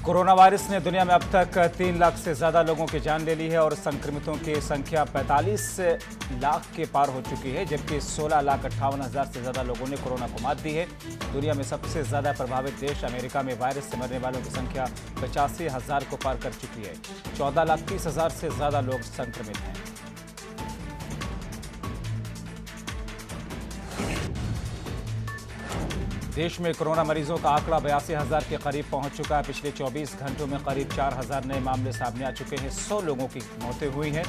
Corona virus ने दुनिया में अब तक 3 लाख से ज़्यादा लोगों की जान ले ली है और संक्रमितों की संख्या 45 लाख के पार हो चुकी है, जबकि 16,58,000 से ज़्यादा लोगों ने कोरोना को मात दी है। दुनिया में सबसे ज़्यादा प्रभावित देश अमेरिका में वायरस से मरने वालों की संख्या 85,000 को पार कर चुकी है। 14,30,000 से ज़्यादा लोग संक्रमित हैं। देश में कोरोना मरीजों का आंकड़ा 82,000 के करीब पहुंच चुका है। पिछले 24 घंटों में करीब 4,000 नए मामले सामने आ चुके हैं। 100 लोगों की मौतें हुई हैं।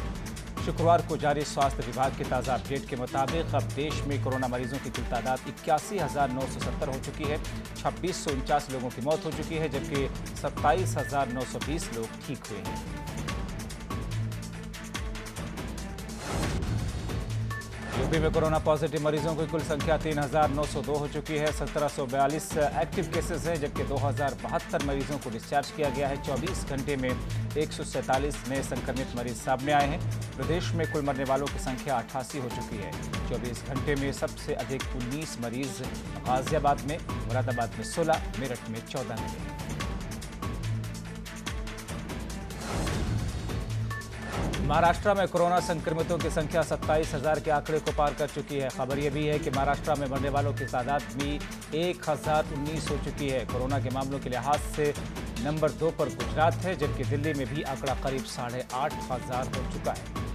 शुक्रवार को जारी स्वास्थ्य विभाग की ताज़ा अपडेट के मुताबिक अब देश में कोरोना मरीजों की कुल तादाद 81,970 हो चुकी है। 2,649 लोगों की मौत हो चुकी है, जबकि 27,920 लोग ठीक हुए हैं। यूपी में कोरोना पॉजिटिव मरीजों की कुल संख्या 3,902 हो चुकी है। 1,742 एक्टिव केसेस हैं, जबकि 2,072 मरीजों को डिस्चार्ज किया गया है। 24 घंटे में 147 नए संक्रमित मरीज सामने आए हैं। प्रदेश में कुल मरने वालों की संख्या 88 हो चुकी है। 24 घंटे में सबसे अधिक 19 मरीज गाजियाबाद में, मुरादाबाद में 16, मेरठ में 14 मिले हैं। महाराष्ट्र में कोरोना संक्रमितों की संख्या 27,000 के आंकड़े को पार कर चुकी है। खबर यह भी है कि महाराष्ट्र में मरने वालों की तादाद भी 1,019 हो चुकी है। कोरोना के मामलों के लिहाज से नंबर 2 पर गुजरात है, जबकि दिल्ली में भी आंकड़ा करीब 8,500 हो चुका है।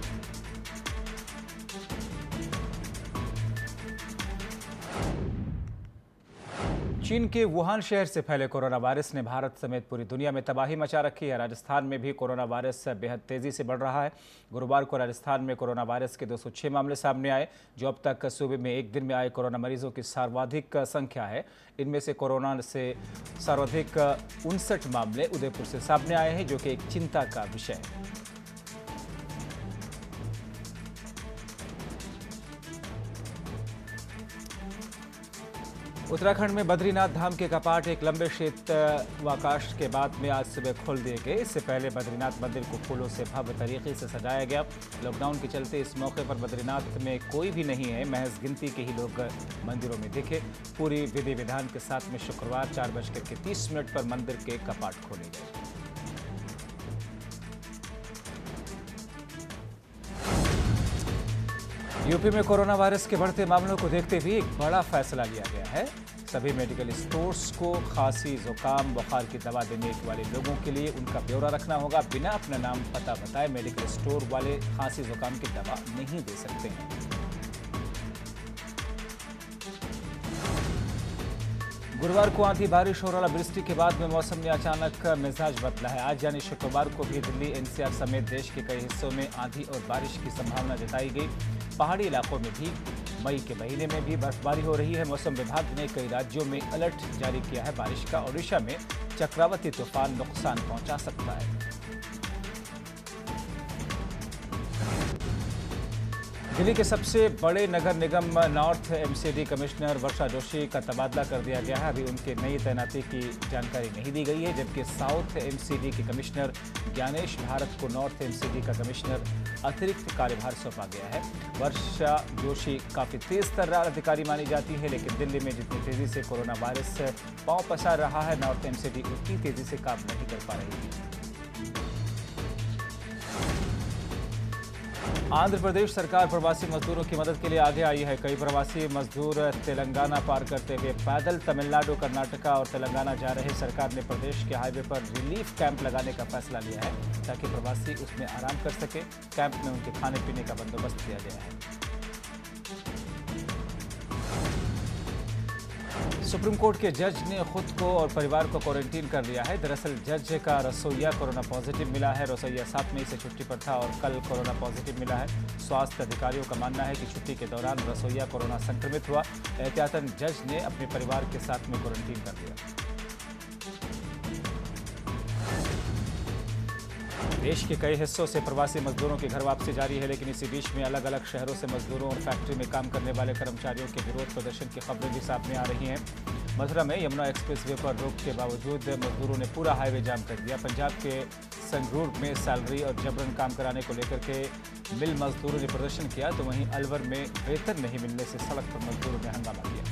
चीन के वुहान शहर से फैले कोरोना वायरस ने भारत समेत पूरी दुनिया में तबाही मचा रखी है। राजस्थान में भी कोरोना वायरस बेहद तेजी से बढ़ रहा है। गुरुवार को राजस्थान में कोरोना वायरस के 206 मामले सामने आए, जो अब तक सूबे में एक दिन में आए कोरोना मरीजों की सर्वाधिक संख्या है। इनमें से कोरोना से सर्वाधिक 59 मामले उदयपुर से सामने आए हैं, जो कि एक चिंता का विषय है। उत्तराखंड में बद्रीनाथ धाम के कपाट एक लंबे शीतवाकाश के बाद में आज सुबह खोल दिए गए। इससे पहले बद्रीनाथ मंदिर को फूलों से भव्य तरीके से सजाया गया। लॉकडाउन के चलते इस मौके पर बद्रीनाथ में कोई भी नहीं है, महज गिनती के ही लोग मंदिरों में दिखे। पूरी विधि विधान के साथ में शुक्रवार 4:30 पर मंदिर के कपाट खोले गए। यूपी में कोरोना वायरस के बढ़ते मामलों को देखते हुए एक बड़ा फैसला लिया गया है। सभी मेडिकल स्टोर्स को खांसी, जुकाम, बुखार की दवा देने वाले लोगों के लिए उनका ब्यौरा रखना होगा। बिना अपना नाम पता बताए मेडिकल स्टोर वाले खांसी, जुकाम की दवा नहीं दे सकते हैं। गुरुवार को आंधी, बारिश और ओलावृष्टि के बाद में मौसम ने अचानक मिजाज बदला है। आज यानी शुक्रवार को भी दिल्ली, एनसीआर समेत देश के कई हिस्सों में आंधी और बारिश की संभावना जताई गई। पहाड़ी इलाकों में भी मई के महीने में भी बर्फबारी हो रही है। मौसम विभाग ने कई राज्यों में अलर्ट जारी किया है बारिश का। ओडिशा में चक्रवाती तूफान नुकसान पहुंचा सकता है। दिल्ली के सबसे बड़े नगर निगम नॉर्थ एमसीडी कमिश्नर वर्षा जोशी का तबादला कर दिया गया है। अभी उनके नई तैनाती की जानकारी नहीं दी गई है, जबकि साउथ एमसीडी के कमिश्नर ज्ञानेश भारत को नॉर्थ एमसीडी का कमिश्नर अतिरिक्त कार्यभार सौंपा गया है। वर्षा जोशी काफ़ी तेज तर्रार अधिकारी मानी जाती है, लेकिन दिल्ली में जितनी तेजी से कोरोना वायरस पांव पसार रहा है, नॉर्थ एमसीडी उतनी तेजी से काम नहीं कर पा रही थी। आंध्र प्रदेश सरकार प्रवासी मजदूरों की मदद के लिए आगे आई है। कई प्रवासी मजदूर तेलंगाना पार करते हुए पैदल तमिलनाडु, कर्नाटका और तेलंगाना जा रहे। सरकार ने प्रदेश के हाईवे पर रिलीफ कैंप लगाने का फैसला लिया है, ताकि प्रवासी उसमें आराम कर सके। कैंप में उनके खाने पीने का बंदोबस्त किया गया है। सुप्रीम कोर्ट के जज ने खुद को और परिवार को क्वारंटीन कर लिया है। दरअसल जज का रसोइया कोरोना पॉजिटिव मिला है। रसोइया 7 मई से छुट्टी पर था और कल कोरोना पॉजिटिव मिला है। स्वास्थ्य अधिकारियों का मानना है कि छुट्टी के दौरान रसोइया कोरोना संक्रमित हुआ। एहतियातन जज ने अपने परिवार के साथ में क्वारंटीन कर लिया। देश के कई हिस्सों से प्रवासी मजदूरों की घर वापसी जारी है, लेकिन इसी बीच में अलग अलग शहरों से मजदूरों और फैक्ट्री में काम करने वाले कर्मचारियों के विरोध प्रदर्शन की खबरें भी सामने आ रही हैं। मथुरा में यमुना एक्सप्रेसवे पर रोक के बावजूद मजदूरों ने पूरा हाईवे जाम कर दिया। पंजाब के संगरूर में सैलरी और जबरन काम कराने को लेकर के मिल मजदूरों ने प्रदर्शन किया, तो वहीं अलवर में वेतन नहीं मिलने से सड़क पर मजदूरों ने हंगामा किया।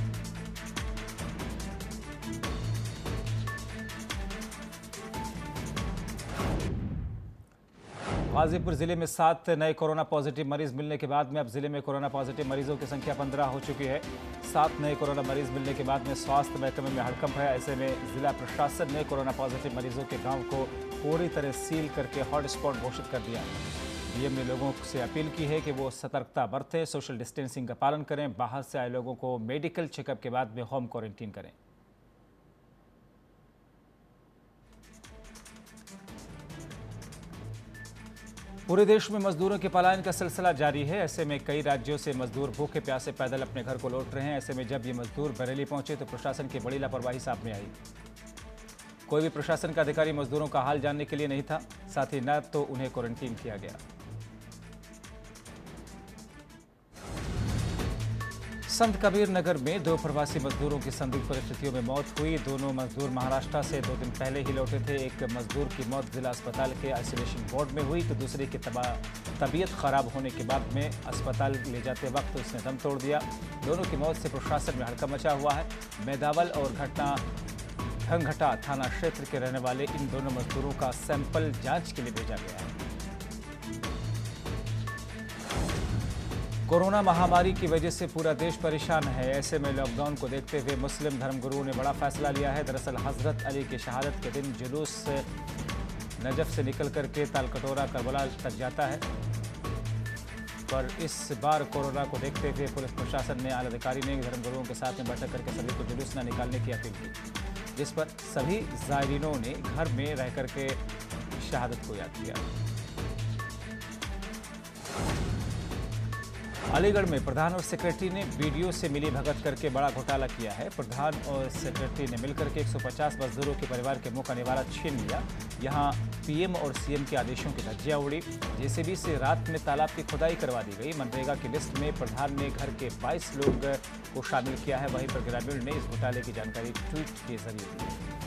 गाजीपुर जिले में 7 नए कोरोना पॉजिटिव मरीज मिलने के बाद में अब जिले में कोरोना पॉजिटिव मरीजों की संख्या 15 हो चुकी है। 7 नए कोरोना मरीज मिलने के बाद में स्वास्थ्य महकमे में हड़कंप है। ऐसे में जिला प्रशासन ने कोरोना पॉजिटिव मरीजों के गांव को पूरी तरह सील करके हॉटस्पॉट घोषित कर दिया है। डीएम ने लोगों से अपील की है कि वो सतर्कता बरतें, सोशल डिस्टेंसिंग का पालन करें, बाहर से आए लोगों को मेडिकल चेकअप के बाद में होम क्वारंटीन करें। पूरे देश में मजदूरों के पलायन का सिलसिला जारी है। ऐसे में कई राज्यों से मजदूर भूखे प्यासे पैदल अपने घर को लौट रहे हैं। ऐसे में जब ये मजदूर बरेली पहुंचे तो प्रशासन की बड़ी लापरवाही सामने आई। कोई भी प्रशासन का अधिकारी मजदूरों का हाल जानने के लिए नहीं था, साथ ही न तो उन्हें क्वारंटीन किया गया। संत कबीर नगर में 2 प्रवासी मजदूरों की संदिग्ध परिस्थितियों में मौत हुई। दोनों मजदूर महाराष्ट्र से 2 दिन पहले ही लौटे थे। एक मजदूर की मौत जिला अस्पताल के आइसोलेशन वार्ड में हुई तो दूसरे की तबीयत खराब होने के बाद में अस्पताल ले जाते वक्त उसने दम तोड़ दिया। दोनों की मौत से प्रशासन में हड़कंप मचा हुआ है। मेदावल और घंघटा थाना क्षेत्र के रहने वाले इन दोनों मजदूरों का सैंपल जांच के लिए भेजा गया है। कोरोना महामारी की वजह से पूरा देश परेशान है। ऐसे में लॉकडाउन को देखते हुए मुस्लिम धर्मगुरुओं ने बड़ा फैसला लिया है। दरअसल हजरत अली की शहादत के दिन जुलूस नजफ से निकल करके तालकटोरा करबला तक जाता है, पर इस बार कोरोना को देखते हुए पुलिस प्रशासन ने आला अधिकारी ने धर्मगुरुओं के साथ में बैठक करके सभी को जुलूस न निकालने की अपील की, जिस पर सभी ज़ायरीनों ने घर में रह करके शहादत को याद किया। अलीगढ़ में प्रधान और सेक्रेटरी ने वीडियो से मिली भगत करके बड़ा घोटाला किया है। प्रधान और सेक्रेटरी ने मिलकर के 150 मजदूरों के परिवार के मुंह का निवाला छीन लिया। यहां पीएम और सीएम के आदेशों की धज्जियां उड़ी। जेसीबी से रात में तालाब की खुदाई करवा दी गई। मनरेगा की लिस्ट में प्रधान ने घर के 22 लोग को शामिल किया है। वहीं पर ग्रामीण ने इस घोटाले की जानकारी ट्वीट के जरिए दी।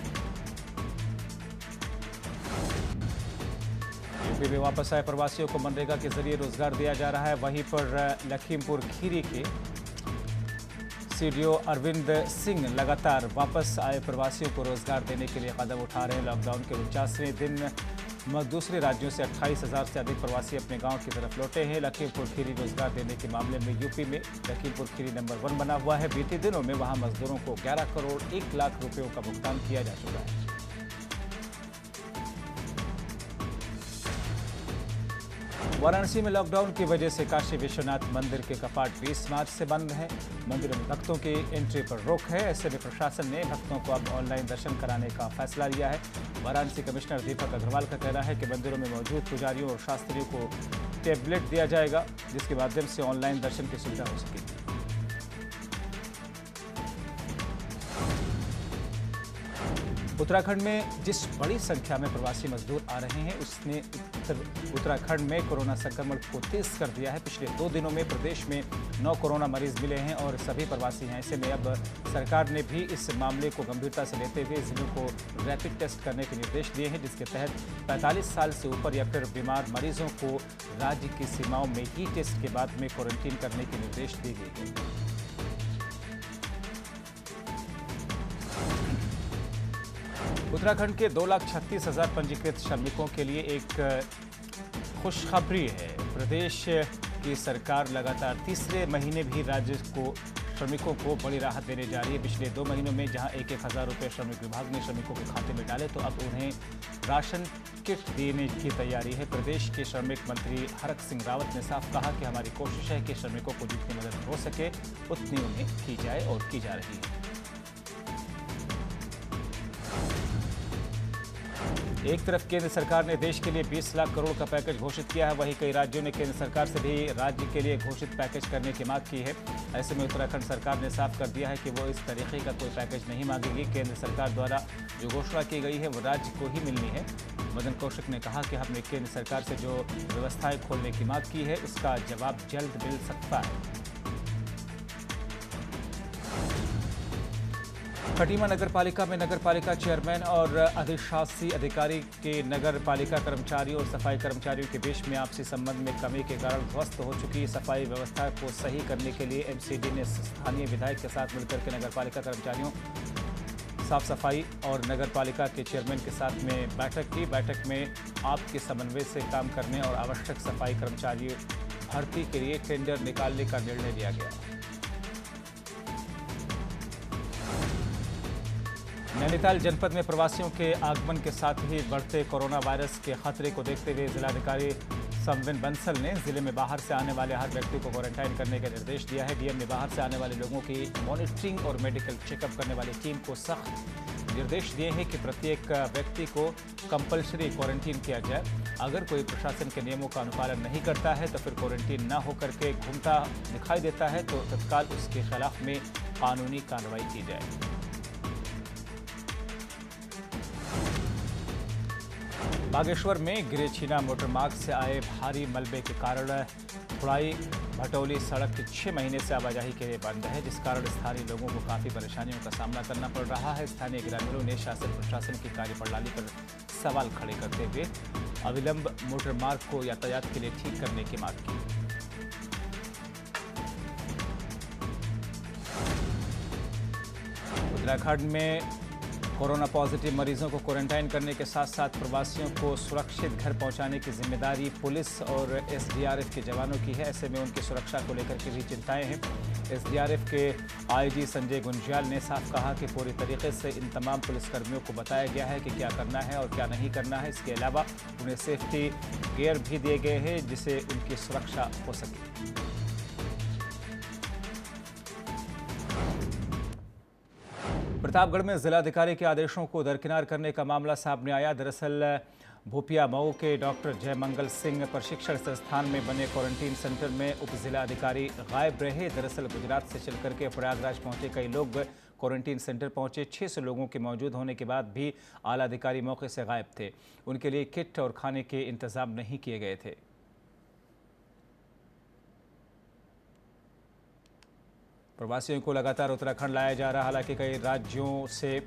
यूपी में वापस आए प्रवासियों को मनरेगा के जरिए रोजगार दिया जा रहा है। वहीं पर लखीमपुर खीरी के सीडीओ अरविंद सिंह लगातार वापस आए प्रवासियों को रोजगार देने के लिए कदम उठा रहे हैं। लॉकडाउन के 49वें दिन दूसरे राज्यों से 28,000 से अधिक प्रवासी अपने गांव की तरफ लौटे हैं। लखीमपुर खीरी रोजगार देने के मामले में यूपी में लखीमपुर खीरी नंबर 1 बना हुआ है। बीते दिनों में वहां मजदूरों को 11 करोड़ 1 लाख रुपयों का भुगतान किया जा चुका है। वाराणसी में लॉकडाउन की वजह से काशी विश्वनाथ मंदिर के कपाट 20 मार्च से बंद हैं। मंदिर में भक्तों की एंट्री पर रोक है। ऐसे में प्रशासन ने भक्तों को अब ऑनलाइन दर्शन कराने का फैसला लिया है। वाराणसी कमिश्नर दीपक अग्रवाल का कहना है कि मंदिरों में मौजूद पुजारियों और शास्त्रियों को टैबलेट दिया जाएगा, जिसके माध्यम से ऑनलाइन दर्शन की सुविधा हो सकेगी। उत्तराखंड में जिस बड़ी संख्या में प्रवासी मजदूर आ रहे हैं उसने उत्तराखंड में कोरोना संक्रमण को तेज कर दिया है। पिछले 2 दिनों में प्रदेश में 9 कोरोना मरीज मिले हैं और सभी प्रवासी हैं। ऐसे में अब सरकार ने भी इस मामले को गंभीरता से लेते हुए जिलों को रैपिड टेस्ट करने के निर्देश दिए हैं, जिसके तहत 45 साल से ऊपर या फिर बीमार मरीजों को राज्य की सीमाओं में ही टेस्ट के बाद में क्वारंटीन करने के निर्देश दिए गए हैं। उत्तराखंड के 2,36,000 पंजीकृत श्रमिकों के लिए एक खुशखबरी है। प्रदेश की सरकार लगातार तीसरे महीने भी राज्य को श्रमिकों को बड़ी राहत देने जा रही है। पिछले 2 महीनों में जहां 1,000 रुपये श्रमिक विभाग ने श्रमिकों के खाते में डाले, तो अब उन्हें राशन किट देने की तैयारी है। प्रदेश के श्रमिक मंत्री हरक सिंह रावत ने साफ कहा कि हमारी कोशिश है कि श्रमिकों को जितनी मदद हो सके उतनी उन्हें की जाए और की जा रही है। एक तरफ केंद्र सरकार ने देश के लिए 20 लाख करोड़ का पैकेज घोषित किया है, वहीं कई राज्यों ने केंद्र सरकार से भी राज्य के लिए घोषित पैकेज करने की मांग की है। ऐसे में उत्तराखंड सरकार ने साफ कर दिया है कि वो इस तरीके का कोई पैकेज नहीं मांगेगी। केंद्र सरकार द्वारा जो घोषणा की गई है वो राज्य को ही मिलनी है। मदन कौशिक ने कहा कि हमने केंद्र सरकार से जो व्यवस्थाएं खोलने की मांग की है उसका जवाब जल्द मिल सकता है। खटीमा नगर पालिका में नगर पालिका चेयरमैन और अधिशासी अधिकारी के नगर पालिका कर्मचारियों और सफाई कर्मचारियों के बीच में आपसी संबंध में कमी के कारण ध्वस्त हो चुकी सफाई व्यवस्था को सही करने के लिए एमसीडी ने स्थानीय विधायक के साथ मिलकर के नगर पालिका कर्मचारियों साफ सफाई और नगर पालिका के चेयरमैन के साथ में बैठक की। बैठक में आपके समन्वय से काम करने और आवश्यक सफाई कर्मचारी भर्ती के लिए टेंडर निकालने का निर्णय लिया गया। नैनीताल जनपद में प्रवासियों के आगमन के साथ ही बढ़ते कोरोना वायरस के खतरे को देखते हुए जिलाधिकारी संविन बंसल ने जिले में बाहर से आने वाले हर व्यक्ति को क्वारंटाइन करने का निर्देश दिया है। डीएम ने बाहर से आने वाले लोगों की मॉनिटरिंग और मेडिकल चेकअप करने वाली टीम को सख्त निर्देश दिए हैं कि प्रत्येक व्यक्ति को कंपल्सरी क्वारंटीन किया जाए। अगर कोई प्रशासन के नियमों का अनुपालन नहीं करता है तो फिर क्वारंटीन न होकर के घूमता दिखाई देता है तो तत्काल उसके खिलाफ में कानूनी कार्रवाई की जाए। बागेश्वर में गिरेछीना मोटर मार्ग से आए भारी मलबे के कारण खुड़ाई भटौली सड़क 6 महीने से आवाजाही के लिए बंद है, जिस कारण स्थानीय लोगों को काफ़ी परेशानियों का सामना करना पड़ रहा है। स्थानीय ग्रामीणों ने शासन प्रशासन की कार्यप्रणाली पर सवाल खड़े करते हुए अविलंब मोटर मार्ग को यातायात के लिए ठीक करने की मांग की। उत्तराखंड में कोरोना पॉजिटिव मरीजों को क्वारंटाइन करने के साथ साथ प्रवासियों को सुरक्षित घर पहुंचाने की जिम्मेदारी पुलिस और एसडीआरएफ के जवानों की है। ऐसे में उनकी सुरक्षा को लेकर के भी चिंताएं हैं। एसडीआरएफ के आईजी संजय गुंजियाल ने साफ कहा कि पूरी तरीके से इन तमाम पुलिसकर्मियों को बताया गया है कि क्या करना है और क्या नहीं करना है। इसके अलावा उन्हें सेफ्टी गियर भी दिए गए हैं जिससे उनकी सुरक्षा हो सके। प्रतापगढ़ में जिलाधिकारी के आदेशों को दरकिनार करने का मामला सामने आया। दरअसल भोपिया मऊ के डॉक्टर जयमंगल सिंह प्रशिक्षण संस्थान में बने क्वारंटीन सेंटर में उप जिलाधिकारी गायब रहे। दरअसल गुजरात से चल करके प्रयागराज पहुंचे कई लोग क्वारंटीन सेंटर पहुंचे। 600 लोगों के मौजूद होने के बाद भी आला अधिकारी मौके से गायब थे। उनके लिए किट और खाने के इंतजाम नहीं किए गए थे। प्रवासियों को लगातार उत्तराखंड लाया जा रहा, हालांकि कई राज्यों से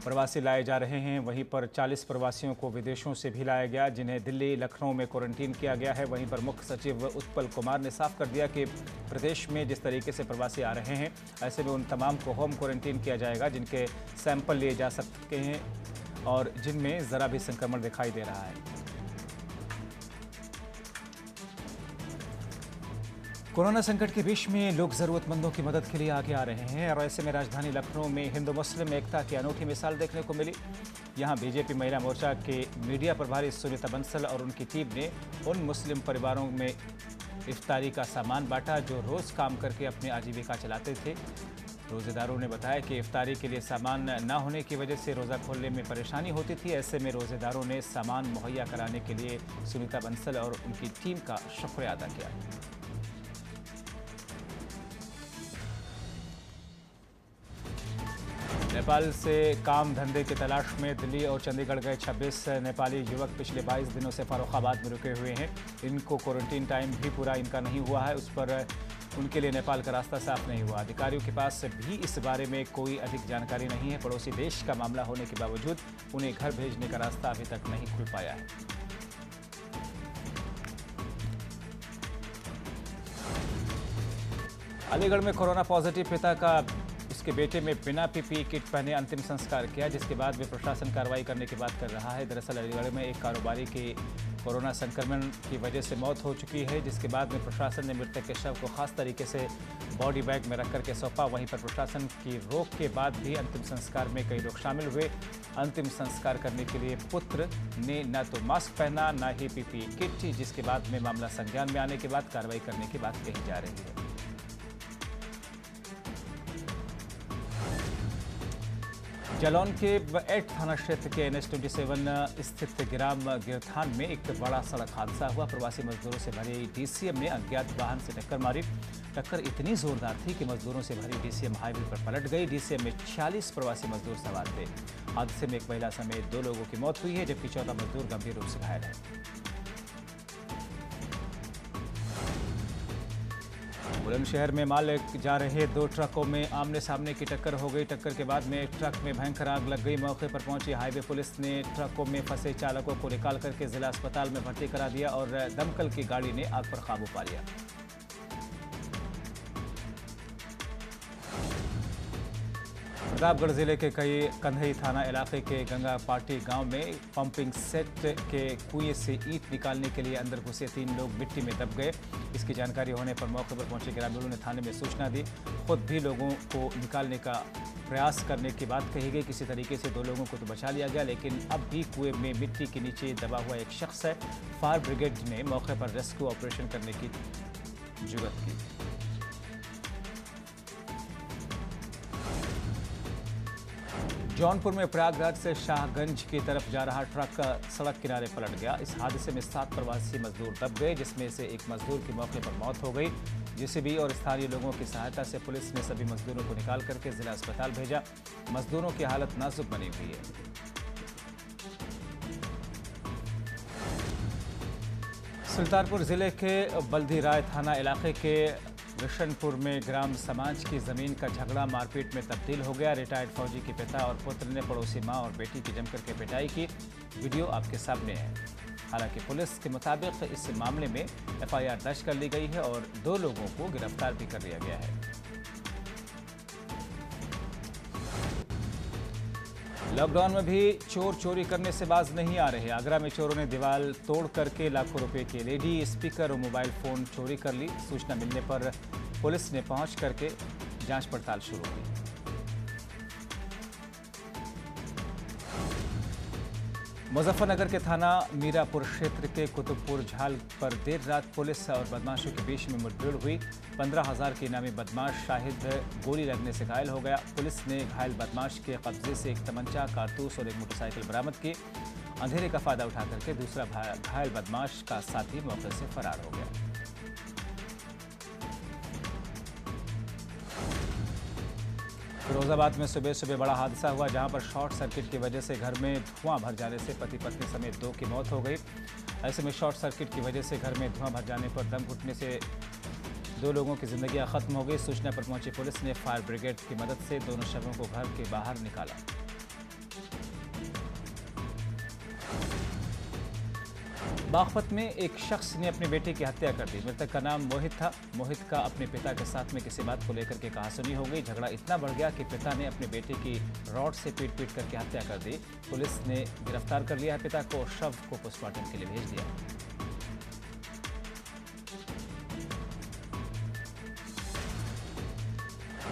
प्रवासी लाए जा रहे हैं। वहीं पर 40 प्रवासियों को विदेशों से भी लाया गया, जिन्हें दिल्ली लखनऊ में क्वारंटीन किया गया है। वहीं पर मुख्य सचिव उत्पल कुमार ने साफ कर दिया कि प्रदेश में जिस तरीके से प्रवासी आ रहे हैं ऐसे में उन तमाम को होम क्वारंटीन किया जाएगा जिनके सैंपल लिए जा सकते हैं और जिनमें ज़रा भी संक्रमण दिखाई दे रहा है। कोरोना संकट के बीच में लोग ज़रूरतमंदों की मदद के लिए आगे आ रहे हैं और ऐसे में राजधानी लखनऊ में हिंदू मुस्लिम एकता की अनूठी मिसाल देखने को मिली। यहां बीजेपी महिला मोर्चा के मीडिया प्रभारी सुनीता बंसल और उनकी टीम ने उन मुस्लिम परिवारों में इफ्तारी का सामान बांटा जो रोज़ काम करके अपनी आजीविका चलाते थे। रोज़ेदारों ने बताया कि इफ्तारी के लिए सामान न होने की वजह से रोज़ा खोलने में परेशानी होती थी। ऐसे में रोज़ेदारों ने सामान मुहैया कराने के लिए सुनीता बंसल और उनकी टीम का शुक्रिया अदा किया। नेपाल से काम धंधे की तलाश में दिल्ली और चंडीगढ़ गए 26 नेपाली युवक पिछले 22 दिनों से फर्रुखाबाद में रुके हुए हैं। इनको क्वारंटीन टाइम भी पूरा इनका नहीं हुआ है, उस पर उनके लिए नेपाल का रास्ता साफ नहीं हुआ। अधिकारियों के पास भी इस बारे में कोई अधिक जानकारी नहीं है। पड़ोसी देश का मामला होने के बावजूद उन्हें घर भेजने का रास्ता अभी तक नहीं खुल पाया है। अलीगढ़ में कोरोना पॉजिटिव पिता का उसके बेटे में बिना पीपीई किट पहने अंतिम संस्कार किया, जिसके बाद में प्रशासन कार्रवाई करने की बात कर रहा है। दरअसल अलीगढ़ में एक कारोबारी की कोरोना संक्रमण की वजह से मौत हो चुकी है, जिसके बाद में प्रशासन ने मृतक के शव को खास तरीके से बॉडी बैग में रख करके सौंपा। वहीं पर प्रशासन की रोक के बाद भी अंतिम संस्कार में कई लोग शामिल हुए। अंतिम संस्कार करने के लिए पुत्र ने न तो मास्क पहना न ही पीपीई किट, जिसके बाद में मामला संज्ञान में आने के बाद कार्रवाई करने की बात कही जा रही है। जालौन के एट थाना क्षेत्र के NH-27 स्थित गिराम गिरथान में एक बड़ा सड़क हादसा हुआ। प्रवासी मजदूरों से भरी DCM ने अज्ञात वाहन से टक्कर मारी। टक्कर इतनी जोरदार थी कि मजदूरों से भरी DCM हाईवे पर पलट गई। DCM में 46 प्रवासी मजदूर सवार थे। हादसे में एक महिला समेत 2 लोगों की मौत हुई है, जबकि 14 मजदूर गंभीर रूप से घायल हैं। बुलंदशहर में माल ले जा रहे 2 ट्रकों में आमने सामने की टक्कर हो गई। टक्कर के बाद में ट्रक में भयंकर आग लग गई। मौके पर पहुंची हाईवे पुलिस ने ट्रकों में फंसे चालकों को निकाल करके जिला अस्पताल में भर्ती करा दिया और दमकल की गाड़ी ने आग पर काबू पा लिया। प्रतापगढ़ जिले के कई कंधई थाना इलाके के गंगा पाटी गांव में पंपिंग सेट के कुएं से ईंट निकालने के लिए अंदर घुसे 3 लोग मिट्टी में दब गए। इसकी जानकारी होने पर मौके पर पहुंचे ग्रामीणों ने थाने में सूचना दी। खुद भी लोगों को निकालने का प्रयास करने की बात कही गई। किसी तरीके से 2 लोगों को तो बचा लिया गया, लेकिन अब भी कुएं में मिट्टी के नीचे दबा हुआ एक शख्स है। फायर ब्रिगेड ने मौके पर रेस्क्यू ऑपरेशन करने की जुर्रत की। जौनपुर में प्रयागराज से शाहगंज की तरफ जा रहा ट्रक सड़क किनारे पलट गया। इस हादसे में 7 प्रवासी मजदूर दब गए, जिसमें से एक मजदूर की मौके पर मौत हो गई। जेसीबी और स्थानीय लोगों की सहायता से पुलिस ने सभी मजदूरों को निकाल करके जिला अस्पताल भेजा। मजदूरों की हालत नाजुक बनी हुई है। सुल्तानपुर जिले के बल्दी राय थाना इलाके के विशनपुर में ग्राम समाज की जमीन का झगड़ा मारपीट में तब्दील हो गया। रिटायर्ड फौजी के पिता और पुत्र ने पड़ोसी मां और बेटी की जमकर के पिटाई की। वीडियो आपके सामने है। हालांकि पुलिस के मुताबिक इस मामले में एफआईआर दर्ज कर ली गई है और 2 लोगों को गिरफ्तार भी कर लिया गया है। लॉकडाउन में भी चोर चोरी करने से बाज नहीं आ रहे। आगरा में चोरों ने दीवार तोड़ करके लाखों रुपए की एलईडी, स्पीकर और मोबाइल फोन चोरी कर ली। सूचना मिलने पर पुलिस ने पहुंच करके जांच पड़ताल शुरू की। मुजफ्फरनगर के थाना मीरापुर क्षेत्र के कुतुबपुर झाल पर देर रात पुलिस और बदमाशों के बीच में मुठभेड़ हुई। 15,000 के इनामी बदमाश शाहिद गोली लगने से घायल हो गया। पुलिस ने घायल बदमाश के कब्जे से एक तमंचा, कारतूस और एक मोटरसाइकिल बरामद की। अंधेरे का फायदा उठा करके दूसरा घायल बदमाश का साथी मौके से फरार हो गया। फिरोजाबाद में सुबह सुबह बड़ा हादसा हुआ, जहां पर शॉर्ट सर्किट की वजह से घर में धुआं भर जाने से पति पत्नी समेत 2 की मौत हो गई। ऐसे में शॉर्ट सर्किट की वजह से घर में धुआं भर जाने पर दम घुटने से 2 लोगों की जिंदगी खत्म हो गई। सूचना पर पहुंची पुलिस ने फायर ब्रिगेड की मदद से दोनों शवों को घर के बाहर निकाला। बागपत में एक शख्स ने अपने बेटे की हत्या कर दी। मृतक का नाम मोहित था। मोहित का अपने पिता के साथ में किसी बात को लेकर के कहासुनी हो गई। झगड़ा इतना बढ़ गया कि पिता ने अपने बेटे की रॉड से पीट करके हत्या कर दी। पुलिस ने गिरफ्तार कर लिया पिता को और शव को पोस्टमार्टम के लिए भेज दिया।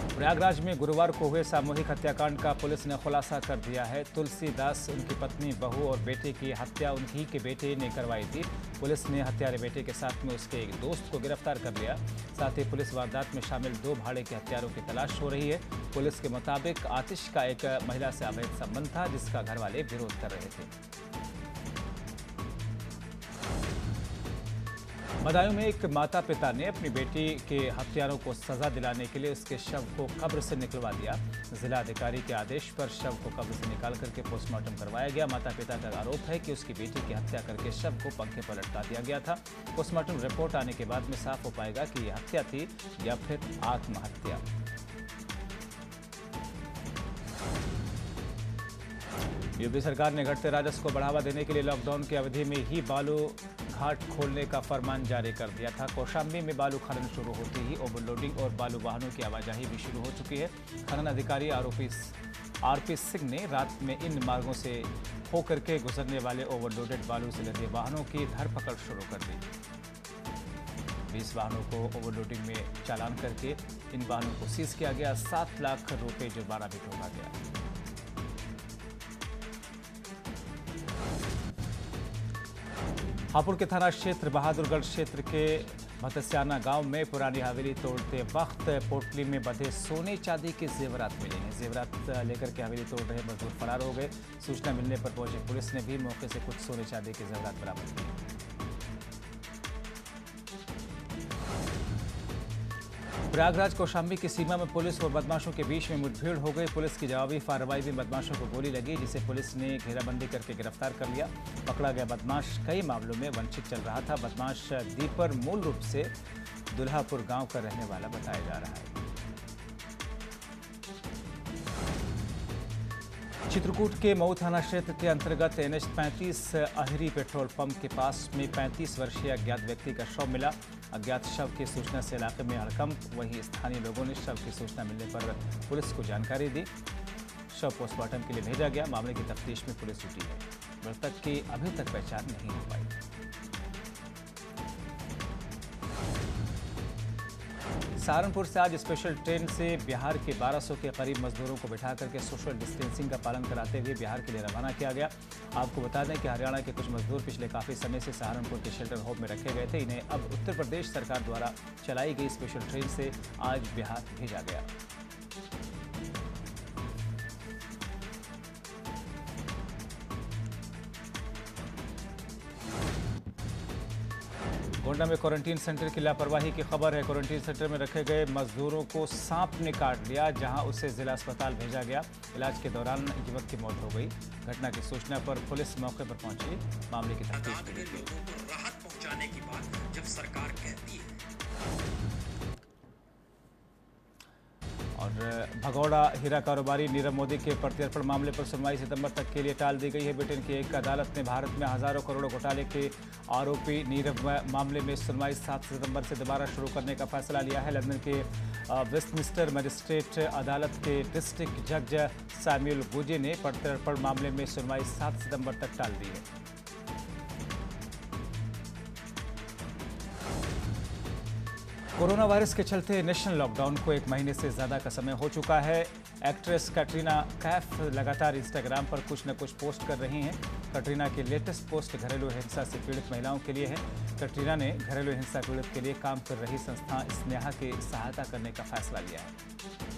प्रयागराज में गुरुवार को हुए सामूहिक हत्याकांड का पुलिस ने खुलासा कर दिया है। तुलसीदास, उनकी पत्नी, बहू और बेटे की हत्या उनकी के बेटे ने करवाई थी। पुलिस ने हत्यारे बेटे के साथ में उसके एक दोस्त को गिरफ्तार कर लिया। साथ ही पुलिस वारदात में शामिल 2 भाड़े के हत्यारों की तलाश हो रही है। पुलिस के मुताबिक आतिश का एक महिला से अवैध संबंध था, जिसका घर वाले विरोध कर रहे थे। बदायूं में एक माता पिता ने अपनी बेटी के हत्यारों को सजा दिलाने के लिए उसके शव को कब्र से निकलवा दिया। जिला अधिकारी के आदेश पर शव को कब्र से निकाल करके पोस्टमार्टम करवाया गया। माता पिता का आरोप है कि उसकी बेटी की हत्या करके शव को पंखे पर लटका दिया गया था। पोस्टमार्टम रिपोर्ट आने के बाद में साफ हो पाएगा कि यह हत्या थी या फिर आत्महत्या। यूपी सरकार ने घटते राजस्व को बढ़ावा देने के लिए लॉकडाउन की अवधि में ही बालू घाट खोलने का फरमान जारी कर दिया था। कौशाम्बी में बालू खनन शुरू होते ही ओवरलोडिंग और बालू वाहनों की आवाजाही भी शुरू हो चुकी है। खनन अधिकारी आरपी सिंह ने रात में इन मार्गों से होकर के गुजरने वाले ओवरलोडेड बालू से लदे वाहनों की धरपकड़ शुरू कर दी। 20 वाहनों को ओवरलोडिंग में चालान करके इन वाहनों को सीज किया गया। 7 लाख रुपए जुर्माना भी ठोका गया। हापुड़ के थाना क्षेत्र बहादुरगढ़ क्षेत्र के भतस्याना गांव में पुरानी हवेली तोड़ते वक्त पोटली में बंधे सोने चांदी के जेवरात मिले हैं। जेवरात लेकर के हवेली तोड़ रहे मजदूर फरार हो गए। सूचना मिलने पर पहुंची पुलिस ने भी मौके से कुछ सोने चांदी के जेवरात बरामद किए। प्रयागराज कौशाम्बी की सीमा में पुलिस और बदमाशों के बीच में मुठभेड़ हो गई। पुलिस की जवाबी कार्रवाई में बदमाशों को गोली लगी, जिसे पुलिस ने घेराबंदी करके गिरफ्तार कर लिया। पकड़ा गया बदमाश कई मामलों में वंचित चल रहा था। बदमाश दीपर मूल रूप से दुल्हापुर गांव का रहने वाला बताया जा रहा है। चित्रकूट के मऊ थाना क्षेत्र के अंतर्गत NH 35 अहरी पेट्रोल पंप के पास में 35 वर्षीय अज्ञात व्यक्ति का शव मिला। अज्ञात शव की सूचना से इलाके में हड़कंप। वहीं स्थानीय लोगों ने शव की सूचना मिलने पर पुलिस को जानकारी दी। शव पोस्टमार्टम के लिए भेजा गया। मामले की तफ्तीश में पुलिस जुटी है। मृतक की अभी तक पहचान नहीं हो पाई। सहारनपुर से आज स्पेशल ट्रेन से बिहार के 1200 के करीब मजदूरों को बिठा करके सोशल डिस्टेंसिंग का पालन कराते हुए बिहार के लिए रवाना किया गया। आपको बता दें कि हरियाणा के कुछ मजदूर पिछले काफ़ी समय से सहारनपुर के शेल्टर होम में रखे गए थे। इन्हें अब उत्तर प्रदेश सरकार द्वारा चलाई गई स्पेशल ट्रेन से आज बिहार भेजा गया। गोंडा में क्वारंटीन सेंटर की लापरवाही की खबर है। क्वारंटीन सेंटर में रखे गए मजदूरों को सांप ने काट लिया, जहां उसे जिला अस्पताल भेजा गया। इलाज के दौरान युवक की मौत हो गई। घटना की सूचना पर पुलिस मौके पर पहुंची। मामले की तफ्तीश में लोगों को राहत पहुंचाने की बात जब सरकार कहती है। और भगौड़ा हीरा कारोबारी नीरव मोदी के प्रत्यर्पण मामले पर सुनवाई सितंबर तक के लिए टाल दी गई है। ब्रिटेन की एक अदालत ने भारत में हजारों करोड़ घोटाले के आरोपी नीरव मामले में सुनवाई 7 सितंबर से दोबारा शुरू करने का फैसला लिया है। लंदन के वेस्टमिंस्टर मजिस्ट्रेट अदालत के डिस्ट्रिक्ट जज सैमुअल गुजे ने प्रत्यर्पण मामले में सुनवाई 7 सितंबर तक टाल दी है। कोरोना वायरस के चलते नेशनल लॉकडाउन को 1 महीने से ज़्यादा का समय हो चुका है। एक्ट्रेस कैटरीना कैफ लगातार इंस्टाग्राम पर कुछ न कुछ पोस्ट कर रही हैं। कैटरीना की लेटेस्ट पोस्ट घरेलू हिंसा से पीड़ित महिलाओं के लिए है। कैटरीना ने घरेलू हिंसा पीड़ित के लिए काम कर रही संस्था स्नेहा की सहायता करने का फैसला लिया है।